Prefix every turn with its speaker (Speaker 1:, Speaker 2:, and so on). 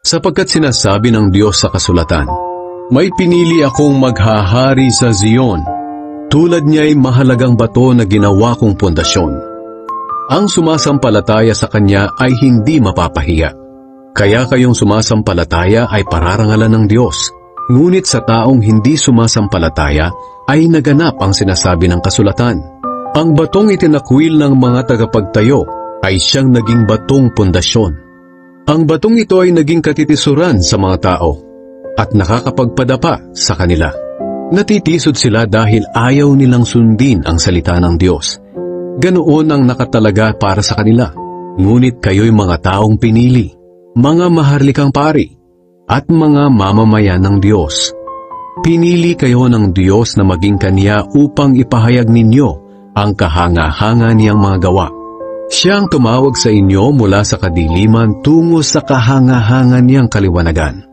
Speaker 1: Sapagkat sinasabi ng Diyos sa kasulatan, "May pinili akong maghahari sa Zion, tulad niya'y mahalagang bato na ginawa kong pundasyon. Ang sumasampalataya sa Kanya ay hindi mapapahiya. Kaya kayong sumasampalataya ay pararangalan ng Diyos. Ngunit sa taong hindi sumasampalataya ay naganap ang sinasabi ng kasulatan. Ang batong itinakwil ng mga tagapagtayo ay siyang naging batong pundasyon. Ang batong ito ay naging katitisuran sa mga tao at nakakapagpadapa sa kanila. Natitisod sila dahil ayaw nilang sundin ang salita ng Diyos. Ganoon ang nakatalaga para sa kanila. Ngunit kayo'y mga taong pinili, mga maharlikang pari, at mga mamamayan ng Diyos. Pinili kayo ng Diyos na maging Kanya upang ipahayag ninyo ang kahanga-hanga niyang mga gawa. Siya ang tumawag sa inyo mula sa kadiliman tungo sa kahanga-hanga niyang kaliwanagan.